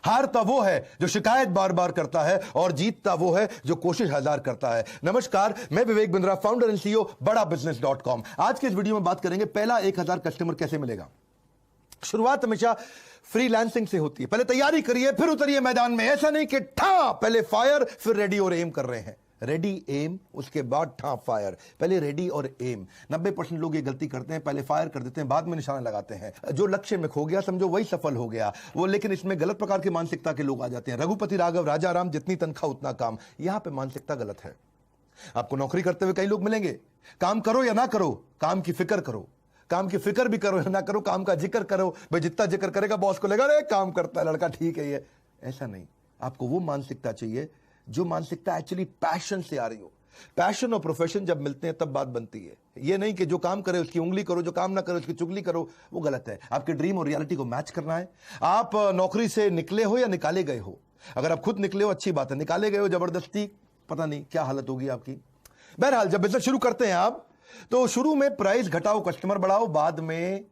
हारता वो है जो शिकायत बार बार करता है और जीतता वो है जो कोशिश हजार करता है। नमस्कार, मैं Vivek Bindra, founder and CEO बड़ाबिजनेस.com। आज के इस वीडियो में बात करेंगे पहला 1000 कस्टमर कैसे मिलेगा। शुरुआत हमेशा फ्रीलांसिंग से होती है। पहले तैयारी करिए फिर उतरिए मैदान में। ऐसा नहीं कि ठा पहले फायर फिर रेडी और एम कर रहे हैं। रेडी एम उसके बाद ठा फायर। पहले रेडी और एम। 90% लोग ये गलती करते हैं, पहले फायर कर देते हैं, बाद में निशाना लगाते हैं। जो लक्ष्य में खो गया समझो वही सफल हो गया वो। लेकिन इसमें गलत प्रकार की मानसिकता के लोग आ जाते हैं। रघुपति राघव राजा राम, जितनी तनख्वाह उतना काम। यहां पे मानसिकता गलत है। आपको नौकरी करते हुए कई लोग मिलेंगे। काम करो या ना करो, काम की फिक्र करो। काम की फिक्र भी करो या ना करो, काम का जिक्र करो। भाई जितना जिक्र करेगा बॉस को लगेगा अरे काम करता है लड़का, ठीक है ये। ऐसा नहीं, आपको वो मानसिकता चाहिए जो मानसिकता एक्चुअली पैशन से आ रही हो। पैशन और प्रोफेशन जब मिलते हैं तब बात बनती है। ये नहीं कि जो काम करे उसकी उंगली करो, जो काम ना करे उसकी चुगली करो, वो गलत है। आपके ड्रीम और रियलिटी को मैच करना है। आप नौकरी से निकले हो या निकाले गए हो। अगर आप खुद निकले हो अच्छी बात है, निकाले गए हो जबरदस्ती, पता नहीं क्या हालत होगी आपकी। बहरहाल जब बिजनेस शुरू करते हैं आप, तो शुरू में प्राइस घटाओ कस्टमर बढ़ाओ, बाद में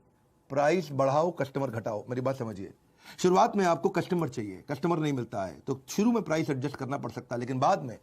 प्राइस बढ़ाओ कस्टमर घटाओ। मेरी बात समझिए। शुरुआत में आपको कस्टमर चाहिए, कस्टमर नहीं मिलता है तो शुरू में प्राइस एडजस्ट करना पड़ सकता है, लेकिन बाद में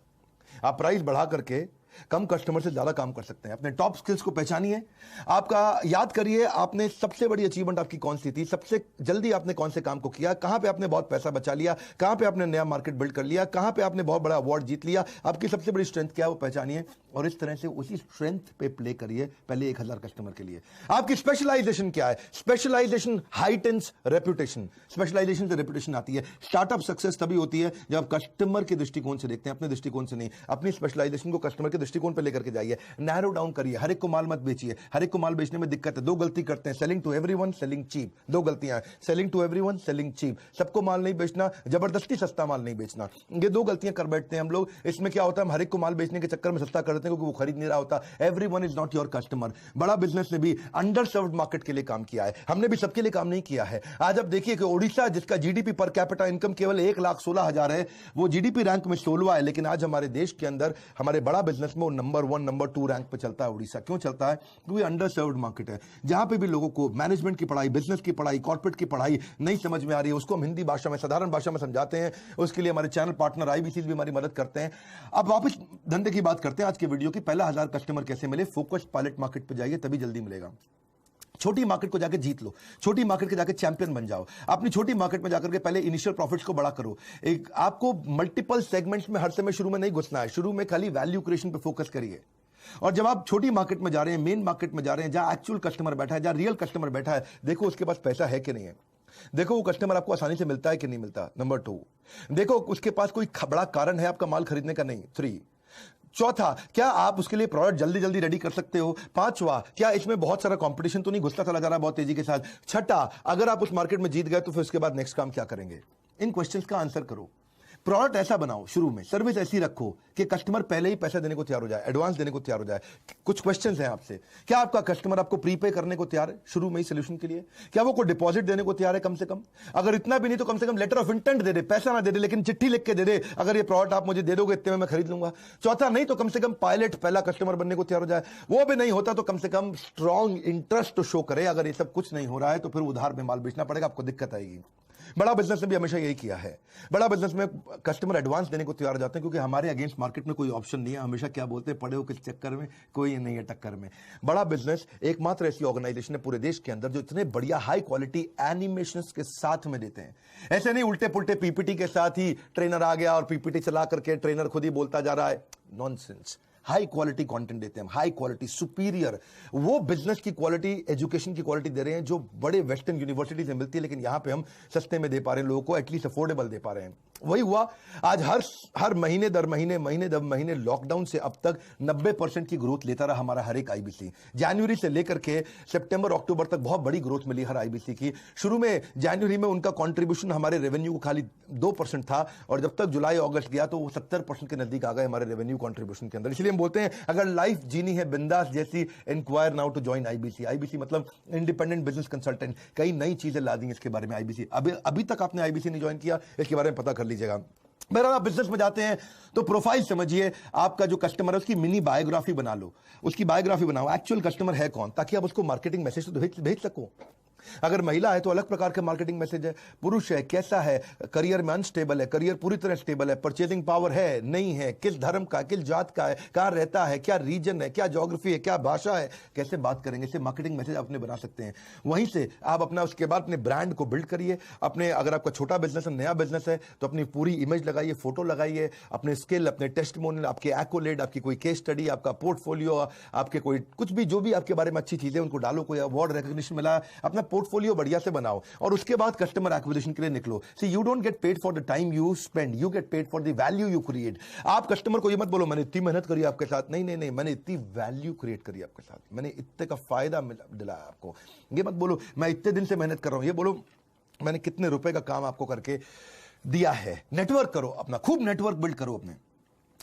आप प्राइस बढ़ा करके कम कस्टमर से ज्यादा काम कर सकते हैं। अपने टॉप स्किल्स को पहचानिए। आपका याद करिए आपने सबसे बड़ी अचीवमेंट आपकी कौन सी थी, सबसे जल्दी आपने कौन से काम को किया, कहां पे आपने बहुत पैसा बचा लिया, कहां पे आपने नया मार्केट बिल्ड कर लिया, कहां पे आपने बहुत बड़ा अवार्ड जीत लिया। आपकी सबसे बड़ी स्ट्रेंथ क्या है वो पहचानिए और इस तरह से उसी स्ट्रेंथ पे प्ले करिए पहले 1000 कस्टमर के लिए। आपकी स्पेशलाइजेशन क्या है? Specialisation heightens reputation. स्पेशलाइजेशन से रेपुटेशन आती है। स्टार्टअप सक्सेस तभी होती है जब आप कस्टमर के दृष्टिकोण से देखते हैं, अपने दृष्टिकोण से नहीं। अपनी स्पेशलाइजेशन को कस्टमर के दृष्टिकोण पे लेकर के जाइए। नैरो डाउन करिए। हर एक को माल मत बेचिए। हर एक को माल बेचने में दिक्कत है। दो गलती करते हैं, selling to everyone, selling cheap. दो गलतियां हैं, selling to everyone, selling cheap. सबको माल नहीं बेचना, जबरदस्ती सस्ता माल नहीं बेचना। ये दो गलतियां कर बैठते हैं हम लोग। इसमें क्या होता है, हम हर एक को माल बेचने के चक्कर में सस्ता कर देते हैं क्योंकि वो खरीद नहीं रहा होता। Everyone is not your customer. बड़ा बिजनेस ने भी अंडर सर्व्ड मार्केट के लिए काम किया है। हमने भी सबके लिए काम नहीं किया है। आज आप देखिए कि ओडिशा, जिसका जीडीपी पर कैपिटा इनकम केवल 1,16,000 है, वो जीडीपी रैंक में 16वां है, लेकिन आज हमारे देश के अंदर हमारे बड़ा बिजनेस में वो नंबर 1 नंबर 2 रैंक पे चलता है। उड़ीसा क्यों चलता है? क्योंकि अंडर सर्व्ड मार्केट है। जहां पे भी लोगों को मैनेजमेंट की पढ़ाई, बिजनेस की पढ़ाई, कॉर्पोरेट की पढ़ाई नहीं समझ में आ रही है, उसको हम हिंदी भाषा में, साधारण भाषा में समझाते हैं। उसके लिए हमारे चैनल पार्टनर आईबीसी भी हमारी मदद करते हैं। अब वापस धंधे की बात करते हैं आज के वीडियो की। पहला 1000 कस्टमर कैसे मिले? फोकस पायलट मार्केट पे जाइए, तभी जल्दी मिलेगा। छोटी मार्केट को जाकर जीत लो। छोटी मार्केट के जाकर चैंपियन बन जाओ। अपनी छोटी मार्केट में जाकर के पहले इनिशियल प्रॉफिट्स को बड़ा करो। एक आपको मल्टीपल सेगमेंट्स में हर समय शुरू में नहीं घुसना है। शुरू में खाली वैल्यू क्रिएशन पे फोकस करिए। और जब आप छोटी मार्केट में जा रहे हैं, मेन मार्केट में जा रहे हैं, जहां एक्चुअल कस्टमर बैठा है, जहां रियल कस्टमर बैठा है, देखो उसके पास पैसा है कि नहीं है। देखो वो कस्टमर आपको आसानी से मिलता है कि नहीं मिलता। नंबर 2, देखो उसके पास कोई बड़ा कारण है आपका माल खरीदने का नहीं। 3, चौथा, क्या आप उसके लिए प्रोडक्ट जल्दी जल्दी रेडी कर सकते हो। 5वां, क्या इसमें बहुत सारा कंपटीशन तो नहीं घुसता चला जा रहा है बहुत तेजी के साथ। 6ठा, अगर आप उस मार्केट में जीत गए तो फिर उसके बाद नेक्स्ट काम क्या करेंगे। इन क्वेश्चंस का आंसर करो। प्रोडक्ट ऐसा बनाओ शुरू में, सर्विस ऐसी रखो कि कस्टमर पहले ही पैसा देने को तैयार हो जाए, एडवांस देने को तैयार हो जाए। कुछ क्वेश्चंस हैं आपसे। क्या आपका कस्टमर आपको प्रीपे करने को तैयार है शुरू में ही सोल्यूशन के लिए? क्या वो को डिपॉजिट देने को तैयार है कम से कम? अगर इतना भी नहीं तो कम से कम लेटर ऑफ इंटेंट दे दे। पैसा ना दे दे लेकिन चिट्ठी लिख के दे दे, अगर ये प्रोडक्ट आप मुझे दे दोगे इतने में मैं खरीद लूंगा। चौथा, नहीं तो कम से कम पायलट पहला कस्टमर बनने को तैयार हो जाए। वो भी नहीं होता तो कम से कम स्ट्रॉन्ग इंटरेस्ट तो शो करे। अगर ये सब कुछ नहीं हो रहा है तो फिर उधार में माल बेचना पड़ेगा, आपको दिक्कत आएगी। बड़ा बिजनेस ने भी हमेशा यही किया है। बड़ा बिजनेस में कस्टमर एडवांस देने को तैयार हो जाते हैं क्योंकि हमारे अगेंस्ट मार्केट में कोई ऑप्शन नहीं है। हमेशा क्या बोलते हैं, पड़े हो किस चक्कर में, कोई नहीं है टक्कर में। बड़ा बिजनेस एकमात्र ऐसी ऑर्गेनाइजेशन है पूरे देश के अंदर जो इतने बढ़िया हाई क्वालिटी एनिमेशंस के साथ में देते हैं। ऐसे नहीं उल्टे पुल्टे पीपीटी के साथ ही ट्रेनर आ गया और पीपीटी चला करके ट्रेनर खुद ही बोलता जा रहा है। नॉनसेंस। हाई क्वालिटी कंटेंट देते हैं, हाई क्वालिटी, सुपीरियर। वो बिजनेस की क्वालिटी, एजुकेशन की क्वालिटी दे रहे हैं जो बड़े वेस्टर्न यूनिवर्सिटी से मिलती है, लेकिन यहां पे हम सस्ते में दे पा रहे हैं लोगों को, एटलीस्ट अफोर्डेबल दे पा रहे हैं। वही हुआ आज हर महीने दर महीने, महीने दर महीने लॉकडाउन से अब तक 90% की ग्रोथ लेता रहा हमारा हर एक आईबीसी। जनवरी से लेकर के सितंबर अक्टूबर तक बहुत बड़ी ग्रोथ मिली हर आईबीसी की। शुरू में जनवरी में उनका कंट्रीब्यूशन हमारे रेवेन्यू को खाली 2% था और जब तक जुलाई अगस्त गया तो वो 70% के नजदीक आ गए हमारे रेवेन्यू कंट्रीब्यूशन के अंदर। इसलिए हम बोलते हैं अगर लाइफ जीनी है बिंदास जैसी, inquire now to join IBC. IBC मतलब इंडिपेंडेंट बिजनेस कंसल्टेंट। कई नई चीजें ला दी इसके बारे में आईबीसी। अभी तक आपने आईबीसी नहीं ज्वाइन किया, इसके बारे में पता कर लीजिएगा। बहरहाल आप बिजनेस में जाते हैं तो प्रोफाइल समझिए। आपका जो कस्टमर है उसकी मिनी बायोग्राफी बना लो, उसकी बायोग्राफी बनाओ, एक्चुअल कस्टमर है कौन, ताकि आप उसको मार्केटिंग मैसेज तो भेज सको। अगर महिला है तो अलग प्रकार के मार्केटिंग मैसेज है, पुरुष है कैसा है, करियर में अनस्टेबल है, करियर पूरी तरह स्टेबल है, परचेजिंग पावर है नहीं है, किस धर्म का, किस जात का है, कहां रहता है, क्या रीजन है, क्या ज्योग्राफी है, क्या भाषा है, कैसे बात करेंगे, इसे मार्केटिंग मैसेज अपने बना सकते हैं। वहीं से आप अपना उसके बाद अपने ब्रांड को बिल्ड करिए। अपने अगर आपका छोटा बिजनेस है, नया बिजनेस है, तो अपनी पूरी इमेज लगाइए, फोटो लगाइए, अपने स्किल, अपने टेस्टिमोनियल, आपके एक्कोलेड, आपकी कोई केस स्टडी, आपका पोर्टफोलियो, आपके कोई कुछ भी जो भी आपके बारे में अच्छी चीजें उनको डालो, कोई अवार्ड रिकॉग्निशन मिला, अपना पोर्टफोलियो बढ़िया से बनाओ और उसके बाद कस्टमर एक्विजिशन के लिए निकलो। See you don't get paid for the time you spend, you get paid for the value you create. आप कस्टमर को ये मत बोलो मैंने इतनी मेहनत करी आपके साथ, नहीं नहीं नहीं, मैंने इतनी वैल्यू क्रिएट करी आपके साथ, मैंने इतने का फायदा दिलाया आपको। ये मत बोलो मैं इतने दिन से मेहनत कर रहा हूं, ये बोलो मैंने कितने रुपए का काम आपको करके दिया है। नेटवर्क करो अपना, खूब नेटवर्क बिल्ड करो अपने।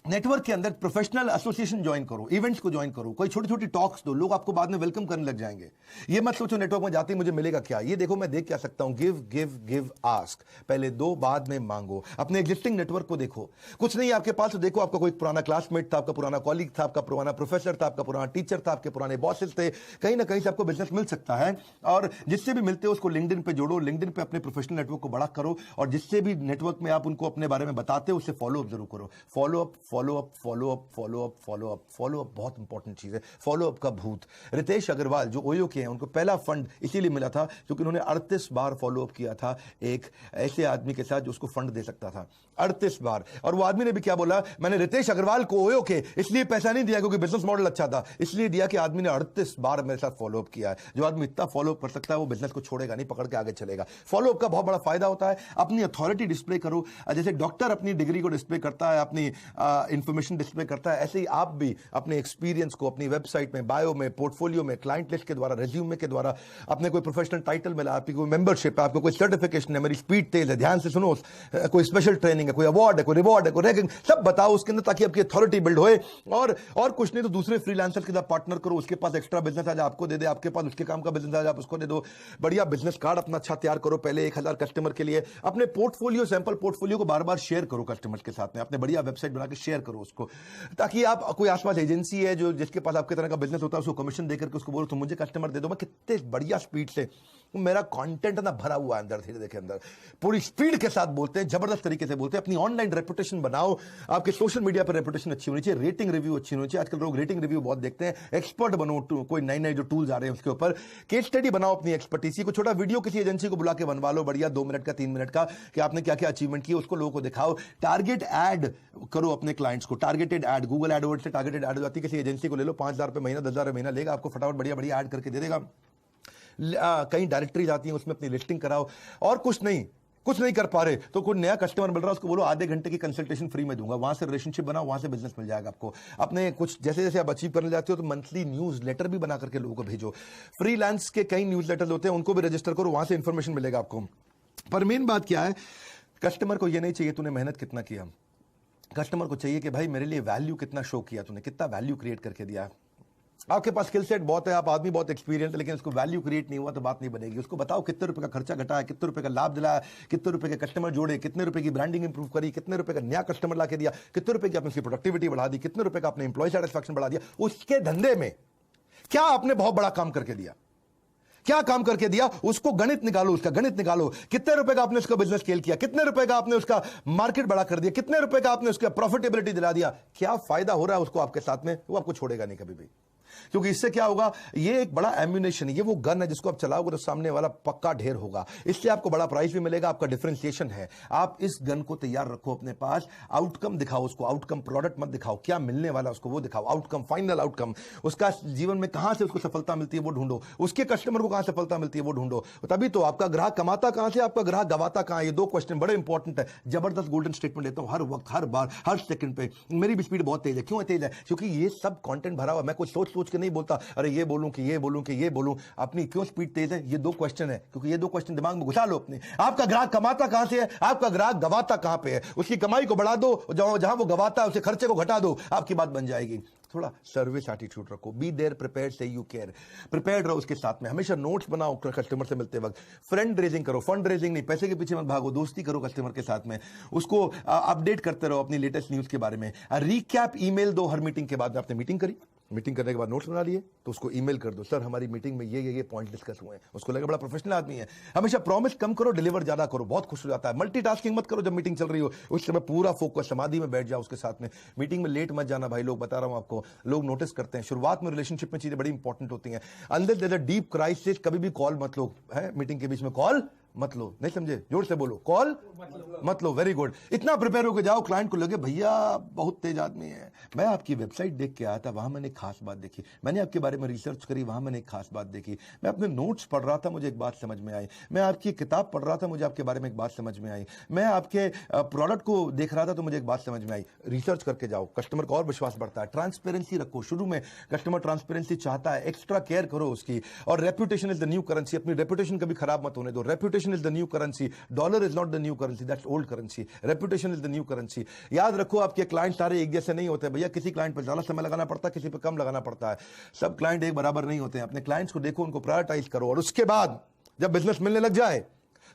नेटवर्क के अंदर प्रोफेशनल एसोसिएशन ज्वाइन करो, इवेंट्स को ज्वाइन करो, कोई छोटी छोटी टॉक्स दो, लोग आपको बाद में वेलकम करने लग जाएंगे। ये मत सोचो नेटवर्क में जाते ही मुझे मिलेगा क्या, ये देखो मैं देख क्या सकता हूं। गिव गिव गिव आस्क, पहले दो बाद में मांगो। अपने एग्जिस्टिंग नेटवर्क को देखो, कुछ नहीं आपके पास तो देखो आपका कोई पुराना क्लासमेट था, आपका पुराना कॉलीग था, आपका पुराना प्रोफेसर था, आपका पुराना टीचर था, आपके पुराने बॉसेस थे, कहीं ना कहीं से आपको बिजनेस मिल सकता है। और जिससे भी मिलते हो उसको लिंक्डइन पे जोड़ो, लिंक्डइन पे अपने प्रोफेशनल नेटवर्क को बड़ा करो और जिससे भी नेटवर्क में आप उनको अपने बारे में बताते हो उससे फॉलो अप जरूर करो। Follow up follow up follow up follow up follow up follow up बहुत इंपॉर्टेंट चीज है। फॉलो अप का भूत। रितेश अग्रवाल जो ओयो के हैं, उनको पहला फंड इसीलिए मिला था क्योंकि उन्होंने 38 बार फॉलो अप किया था एक ऐसे आदमी के साथ जो उसको फंड दे सकता था, 38 बार। और वो आदमी ने भी क्या बोला, मैंने रितेश अग्रवाल को ओयो के इसलिए पैसा नहीं दिया क्योंकि बिजनेस मॉडल अच्छा था, इसलिए दिया कि आदमी ने 38 बार मेरे साथ फॉलो अप किया है। जो आदमी इतना फॉलो अप कर सकता है वो बिजनेस को छोड़ेगा नहीं, पकड़ के आगे चलेगा। फॉलो अप का बहुत बड़ा फायदा होता है। अपनी अथॉरिटी डिस्प्ले करो, जैसे डॉक्टर अपनी डिग्री को डिस्प्ले करता है, अपनी इंफॉर्मेशन डिस्प्ले करता है, ऐसे ही आप भी अपने एक्सपीरियंस को अपनी वेबसाइट में, बायो में, पोर्टफोलियो में, क्लाइंट लिस्ट के द्वारा, रेज्यूमे के द्वारा, अपने कोई प्रोफेशनल टाइटल मिला, आपकी कोई मेंबरशिप है, आपको कोई सर्टिफिकेशन है, मेरी स्पीड तेज है, ध्यान से सुनो, कोई स्पेशल ट्रेनिंग है, कोई अवार्ड है, कोई रिवॉर्ड है, कोई रैंकिंग, सब बताओ उसके अंदर ताकि आपकी अथॉरिटी बिल्ड होए। और कुछ नहीं तो दूसरे फ्रीलांसर के साथ पार्टनर करो, उसके पास एक्स्ट्रा बिजनेस आज आपको दे दे, आपके पास उसके काम का बिजनेस आज आप उसको दे दो। बढ़िया बिजनेस कार्ड अपना अच्छा तैयार करो पहले 1000 कस्टमर के लिए। अपने पोर्टफोलियो, सैंपल पोर्टफोलियो को बार बार शेयर करो कस्टमर्स के साथ में, अपने बढ़िया वेबसाइट बना के शेयर करो उसको, ताकि आप कोई आसपास एजेंसी है जो जिसके पास आपके तरह का बिजनेस होता है उसको कमीशन देकर के उसको बोलो तुम मुझे कस्टमर दे दो। मैं कितने बढ़िया स्पीड से, मेरा कंटेंट ना भरा हुआ है अंदर, धीरे के अंदर पूरी स्पीड के साथ बोलते हैं, जबरदस्त तरीके से बोलते हैं। अपनी ऑनलाइन रेपुटेशन बनाओ, आपके सोशल मीडिया पर रेपुटेशन अच्छी होनी चाहिए, रेटिंग रिव्यू अच्छी होनी चाहिए। आजकल लोग रेटिंग रिव्यू बहुत देखते हैं। एक्सपर्ट बनो, कोई नए नए जो टूल्स आ रहे हैं उसके ऊपर केस स्टडी बनाओ, अपनी एक्सपर्टीसी को छोटा वीडियो किसी एजेंसी को बुला के बनवा लो, बढ़िया 2 मिनट का 3 मिनट का, कि आपने क्या क्या अचीवमेंट किया उसको लोगों को दिखाओ। टारगेट ऐड करो अपने क्लाइंट्स को, टारगेटेड ऐड, गूगल एडवर्ड से टारगेटेड ऐड हो जाती है। किसी एजेंसी को ले लो, 5000 रुपए महीना, 10,000 महीना लेगा, आपको फटाफट बढ़िया बढ़िया ऐड करके दे देगा। कहीं डायरेक्टरी जाती है उसमें अपनी लिस्टिंग कराओ। और कुछ नहीं कर पा रहे तो कोई नया कस्टमर मिल रहा है उसको बोलो आधे घंटे की कंसल्टेशन फ्री में दूंगा, वहां से रिलेशनशिप बनाओ, वहां से बिजनेस मिल जाएगा आपको। अपने कुछ जैसे जैसे आप अचीव करने जाते हो तो मंथली न्यूज लेटर भी बना करके लोगों को भेजो। फ्रीलांस के कई न्यूज लेटर होते हैं, उनको भी रजिस्टर करो, वहां से इंफॉर्मेशन मिलेगा आपको। पर मेन बात क्या है, कस्टमर को यह नहीं चाहिए तूने मेहनत कितना किया, कस्टमर को चाहिए कि भाई मेरे लिए वैल्यू कितना शो किया तूने, कितना वैल्यू क्रिएट करके दिया। आपके पास स्किल सेट बहुत है, आप आदमी बहुत एक्सपीरियंस है, लेकिन उसको वैल्यू क्रिएट नहीं हुआ तो बात नहीं बनेगी। उसको बताओ कितने रुपए का खर्चा घटाया, कितने रुपए का लाभ दिलाया, कितने रुपए के कस्टमर जोड़े, कितने रुपए की ब्रांडिंग इंप्रूव करी, कितने रुपए का नया कस्टमर ला के दिया, कितने रुपए की आपने उसकी प्रोडक्टिविटी बढ़ा दी, कितने रुपए का आपने एम्प्लॉय सेटिस्फैक्शन बढ़ा दिया। उसके धंधे में क्या आपने बहुत बड़ा काम करके दिया, क्या काम करके दिया, उसको गणित निकालो, उसका गणित निकालो। कितने रुपए का आपने उसका बिजनेस स्केल किया, कितने रुपए का आपने उसका मार्केट बड़ा कर दिया, कितने रुपए का आपने उसका प्रॉफिटेबिलिटी दिला दिया, क्या फायदा हो रहा है उसको आपके साथ में, वो आपको छोड़ेगा नहीं कभी भी। क्योंकि इससे क्या होगा, ये एक बड़ा एम्यूनेशन है, ये वो गन है जिसको आप चलाओगे तो सामने वाला पक्का ढेर होगा। इससे आपको बड़ा प्राइस भी मिलेगा, आपका डिफरेंशिएशन है। आप इस गन को तैयार रखो अपने पास, आउटकम दिखाओ उसको, आउटकम प्रोडक्ट मत दिखाओ, क्या मिलने वाला उसको वो दिखाओ, आउटकम, फाइनल आउटकम, उसका जीवन में कहां से उसको सफलता मिलती है वो ढूंढो, उसके कस्टमर को कहां सफलता मिलती है वो ढूंढो। तभी तो आपका ग्राहक कमाता कहां से, आपका ग्राहक गवाता कहां है। ये 2 क्वेश्चन बड़े इंपॉर्टेंट है। जबरदस्त गोल्डन स्टेटमेंट देता हूं हर वक्त, हर बार, हर सेकंड पे। मेरी भी स्पीड बहुत तेज है। क्यों तेज है? क्योंकि ये सब कंटेंट भरा हुआ। मैं कुछ सोच सोच के नहीं बोलता, अरे ये बोलूं कि ये बोलूं कि ये बोलूं। अपनी क्यों स्पीड तेज है? ये 2 क्वेश्चन है, क्योंकि ये 2 क्वेश्चन दिमाग में घुसा लो अपने। आपका ग्राहक कमाता कहां से है, आपका ग्राहक गवाता कहां पे है। उसकी कमाई को बढ़ा दो, जहां वो गवाता है उसके खर्चे को घटा दो, आपकी बात बन जाएगी। थोड़ा सर्विस एटीट्यूड रखो, बी देयर प्रिपेयर्ड से यू केयर, प्रिपेयर्ड रहो उसके साथ में। हमेशा नोट्स बनाओ कस्टमर से मिलते वक्त, फ्रेंड रेजिंग करो, फंड रेजिंग नहीं, पैसे के पीछे मत भागो, दोस्ती करो कस्टमर के साथ में, उसको अपडेट करते रहो अपनी लेटेस्ट न्यूज के बारे में। रिकैप ईमेल दो हर मीटिंग के बाद। आपने मीटिंग करी, मीटिंग करने के बाद नोट्स बना लिए तो उसको ईमेल कर दो, सर हमारी मीटिंग में ये पॉइंट डिस्कस हुए हैं। उसको लगे बड़ा प्रोफेशनल आदमी है। हमेशा प्रॉमिस कम करो, डिलीवर ज्यादा करो, बहुत खुश हो जाता है। मल्टीटास्किंग मत करो जब मीटिंग चल रही हो, उस समय पूरा फोकस समाधि में बैठ जाओ उसके साथ में। मीटिंग में लेट मत जाना भाई लोग, बता रहा हूं आपको, लोग नोटिस करते हैं। शुरुआत में रिलेशनशिप में चीजें बड़ी इंपॉर्टेंट होती हैं। अंदर there is a deep crisis, कभी भी कॉल मत लो है, मीटिंग के बीच में कॉल मत लो। नहीं समझे? जोर से बोलो, कॉल मत लो। Very good. इतना प्रिपेयर होकर जाओ, क्लाइंट को लगे भैया बहुत तेज आदमी है, मैं आपकी वेबसाइट देख के आया था, वहां मैंने खास बात देखी, मैंने आपके बारे में रिसर्च करी, वहां मैंने एक खास बात देखी, मैं अपने नोट्स पढ़ रहा था, मुझे एक बात समझ में आई, मैं आपकी किताब पढ़ रहा था, मुझे आपके बारे में एक बात समझ में आई, मैं आपके प्रोडक्ट को देख रहा था तो मुझे एक बात समझ में आई। रिसर्च करके जाओ, कस्टमर का और विश्वास बढ़ता है। ट्रांसपेरेंसी रखो, शुरू में कस्टमर ट्रांसपेरेंसी चाहता है, एक्स्ट्रा केयर करो उसकी। और reputation is the new currency, अपनी रेपुटेशन कभी खराब मत होने दो। Reputation is the new currency, dollar is not the new currency, that's old currency. Reputation is the new currency. याद रखो आपके क्लाइंट सारे एक जैसे नहीं होते भैया, किसी क्लाइंट पर ज्यादा समय लगाना पड़ता है, किसी पर कम लगाना पड़ता है। सब क्लाइंट एक बराबर नहीं होते हैं। अपने क्लाइंट्स को देखो, उनको प्रायोरिटाइज करो, और उसके बाद जब बिजनेस मिलने लग जाए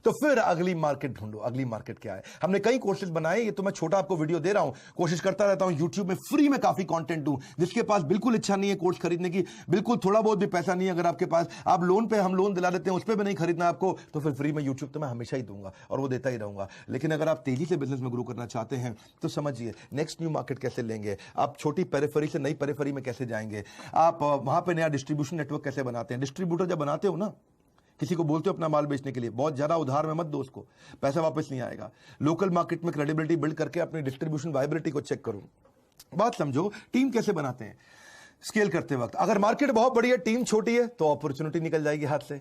तो फिर अगली मार्केट ढूंढो। अगली मार्केट क्या है? हमने कई कोर्सेज बनाए, ये तो मैं छोटा आपको वीडियो दे रहा हूं, कोशिश करता रहता हूं यूट्यूब में फ्री में काफी कंटेंट दूं। जिसके पास बिल्कुल इच्छा नहीं है कोर्स खरीदने की, बिल्कुल थोड़ा बहुत भी पैसा नहीं है अगर आपके पास, आप लोन पे, हम लोन दिला देते हैं, उस पर भी नहीं खरीदना आपको, तो फिर फ्री में यूट्यूब तो मैं हमेशा ही दूंगा और वो देता ही रहूंगा। लेकिन अगर आप तेजी से बिजनेस में ग्रो करना चाहते हैं तो समझिए नेक्स्ट न्यू मार्केट कैसे लेंगे आप, छोटी पेरिफेरी से नई पेरिफेरी में कैसे जाएंगे आप, वहां पे नया डिस्ट्रीब्यूशन नेटवर्क कैसे बनाते हैं। डिस्ट्रीब्यूटर जब बनाते हो ना, किसी को बोलते हो अपना माल बेचने के लिए, बहुत ज्यादा उधार में मत दो उसको, पैसा वापस नहीं आएगा। लोकल मार्केट में क्रेडिबिलिटी बिल्ड करके अपनी डिस्ट्रीब्यूशन वाइबिलिटी को चेक करो। बात समझो, टीम कैसे बनाते हैं स्केल करते वक्त। अगर मार्केट बहुत बड़ी है, टीम छोटी है, तो अपॉर्चुनिटी निकल जाएगी हाथ से।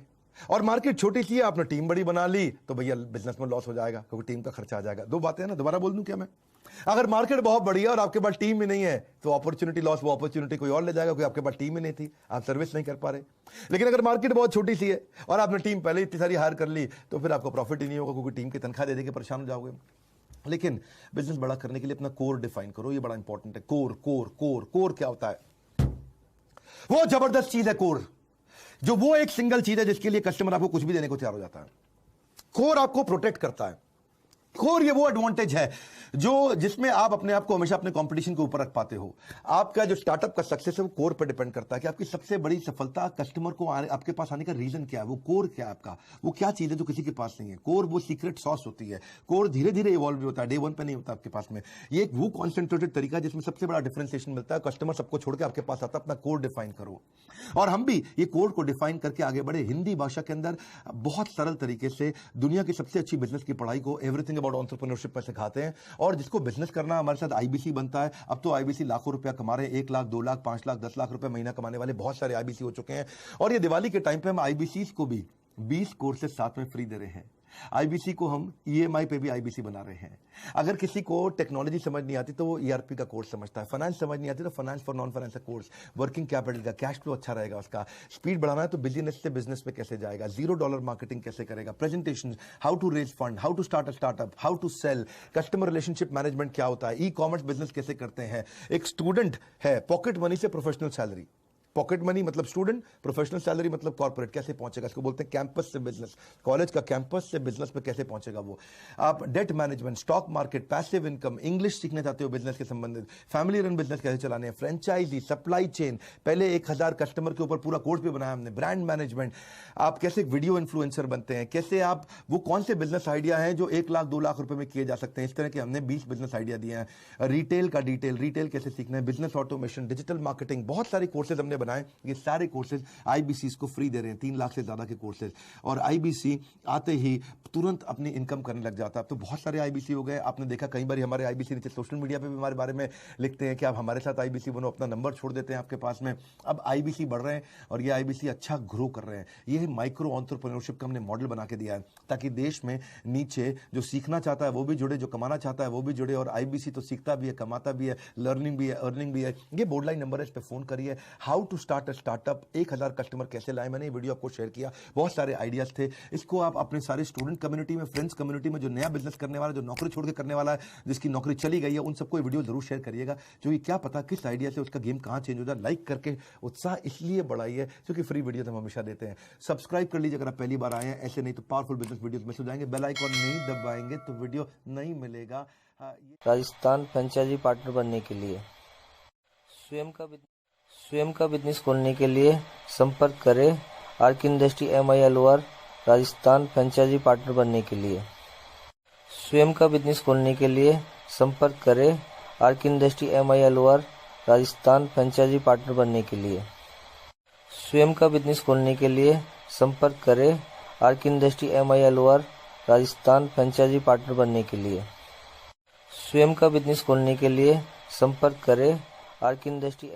और मार्केट छोटी सी है, आपने टीम बड़ी बना ली, तो भैया बिजनेस में लॉस हो जाएगा, क्योंकि टीम का खर्चा आ जाएगा। दो बातें हैं ना, दोबारा बोल दूं क्या मैं? अगर मार्केट बहुत बड़ी है और आपके पास टीम भी नहीं है, तो अपॉर्चुनिटी लॉस, वो अपॉर्चुनिटी कोई और ले जाएगा, क्योंकि आपके पास टीम ही नहीं थी, आप सर्विस नहीं कर पा रहे। लेकिन अगर मार्केट बहुत छोटी सी है और आपने टीम पहले इतनी सारी हायर कर ली, तो फिर आपको प्रॉफिट ही नहीं होगा, क्योंकि टीम की तनख्वाह दे देके परेशान हो जाओगे। लेकिन बिजनेस बड़ा करने के लिए अपना कोर डिफाइन करो, ये बड़ा इंपॉर्टेंट है। कोर कोर कोर कोर क्या होता है? वो जबरदस्त चीज है कोर, जो वो एक सिंगल चीज है जिसके लिए कस्टमर आपको कुछ भी देने को तैयार हो जाता है। कोर आपको प्रोटेक्ट करता है। कोर ये वो एडवांटेज है जो जिसमें आप अपने आप को हमेशा अपने कंपटीशन के ऊपर रख पाते हो। आपका जो स्टार्टअप का सक्सेस है वो कोर पर डिपेंड करता है कि आपकी सबसे बड़ी सफलता, कस्टमर को आपके पास आने का रीजन क्या है, वो कोर क्या है आपका, वो क्या चीज है जो किसी के पास नहीं है। कोर वो सीक्रेट सॉस होती है। कोर धीरे धीरे इवॉल्व भी होता है, डे वन पे नहीं होता आपके पास में। ये एक वो कॉन्सेंट्रेटेड तरीका है जिसमें सबसे बड़ा डिफरेंशिएशन मिलता है। कस्टमर सबको छोड़ के आपके पास आता है, अपना कोर डिफाइन करो। और हम भी ये कोर को डिफाइन करके आगे बढ़े। हिंदी भाषा के अंदर बहुत सरल तरीके से दुनिया की सबसे अच्छी बिजनेस की पढ़ाई को एवरीथिंग अबाउट एंटरप्रेन्योरशिप पर सिखाते हैं। और जिसको बिजनेस करना, हमारे साथ आईबीसी बनता है। अब तो आईबीसी लाखों रुपया कमा रहे हैं, 1 लाख, 2 लाख, 5 लाख, 10 लाख रुपए महीना कमाने वाले बहुत सारे आईबीसी हो चुके हैं। और ये दिवाली के टाइम पे हम आईबीसी को भी 20 कोर्सेज साथ में फ्री दे रहे हैं। आईबीसी को हम ईएमआई पे भी आईबीसी बना रहे हैं। अगर किसी को टेक्नोलॉजी समझ नहीं आती तो वो ईआरपी का कोर्स समझता है, फाइनेंस समझ नहीं आती तो फाइनेंस फॉर नॉन फाइनेंस का कोर्स, वर्किंग कैपिटल का, कैश फ्लो अच्छा रहेगा उसका, स्पीड बढ़ाना है तो बिजनेस से बिजनेस पे कैसे जाएगा, $0 मार्केटिंग कैसे करेगा, presentation, how to raise fund, how to start a startup, how to sell, customer relationship management क्या होता है, ई कॉमर्स बिजनेस कैसे करते हैं। एक स्टूडेंट है, पॉकेट मनी से प्रोफेशनल सैलरी, पॉकेट मनी मतलब स्टूडेंट, प्रोफेशनल सैलरी मतलब कॉर्पोरेट, कैसे पहुंचेगा, इसको बोलते हैं कैंपस से बिजनेस, कॉलेज का कैंपस से बिजनेस पे कैसे पहुंचेगा वो। आप debt management, stock market, passive income, English सीखना चाहते हो बिजनेस के संबंधित, फैमिली रन बिजनेस कैसे चलाने हैं, फ्रेंचाइजी, सप्लाई चेन, पहले 1000 कस्टमर के ऊपर पूरा कोर्स भी बनाया हमने, ब्रांड मैनेजमेंट, आप कैसे वीडियो इन्फ्लुएंसर बनते हैं, कैसे आप वो कौन से बिजनेस आइडिया हैं जो 1 लाख 2 लाख रुपए में किए जा सकते हैं। इस तरह के हमने 20 बिजनेस आइडिया दिए हैं। रिटेल का डिटेल, रिटेल कैसे सीखना है, बिजनेस ऑटोमेशन, डिजिटल मार्केटिंग, बहुत सारे कोर्सेज हमने बनाए। ये सारे कोर्सेज आईबीसी को फ्री दे रहे हैं, 3 लाख से ज्यादा के कोर्सेज। और आईबीसी आते ही तुरंत अपनी इनकम करने लग जाता है। अब तो बहुत सारे आईबीसी हो गए, आपने देखा कई बार हमारे आईबीसी नीचे सोशल मीडिया पे भी हमारे बारे में लिखते हैं कि आप हमारे साथ आईबीसी बनो, अपना नंबर छोड़ देते हैं आपके पास में। अब आईबीसी बढ़ रहे हैं और ये आईबीसी अच्छा ग्रो कर रहे हैं। ये माइक्रो एंटरप्रेन्योरशिप का हमने मॉडल बना के दिया है ताकि देश में नीचे जो सीखना चाहता है वो भी जुड़े, जो कमाना चाहता है वो भी जुड़े। और आईबीसी तो सीखता भी है, कमाता भी है, लर्निंग भी है, अर्निंग भी है। ये बोर्ड लाइन नंबर है, इस पर फोन करिए। How to start a startup, 1000 customer कैसे लाए, मैंने ये वीडियो आपको शेयर किया, बहुत सारे आइडियाज थे। इसको आप अपने सारे स्टूडेंट कम्युनिटी में, फ्रेंड्स कम्युनिटी में, जो नया बिजनेस करने वाला, जो नौकरी छोड़ के करने वाला है, जिसकी नौकरी चली गई है, उन सबको ये वीडियो जरूर शेयर करिएगा, क्योंकि क्या पता किस आइडिया से उसका गेम कहां चेंज हो जाए। लाइक करके उत्साह इसलिए बढ़ाइए क्योंकि फ्री वीडियो हम हमेशा देते हैं। सब्सक्राइब कर लीजिए अगर आप पहली बार आए हैं, ऐसे नहीं तो पावरफुल बिजनेस वीडियोस मिस हो जाएंगे। बेल आइकॉन नहीं दबाएंगे तो वीडियो नहीं मिलेगा। राजस्थान फ्रेंचाइजी पार्टनर बनने के लिए स्वयं का बिजनेस खोलने के लिए संपर्क करें arc industry MILOR Rajasthan franchise partner बनने के लिए। स्वयं का बिजनेस खोलने के लिए संपर्क करें arc industry MILOR Rajasthan franchise partner बनने के लिए। स्वयं का बिजनेस खोलने के लिए संपर्क करें arc industry MILOR Rajasthan franchise partner बनने के लिए। स्वयं का बिजनेस खोलने के लिए संपर्क करें आर्क इंडस्ट्री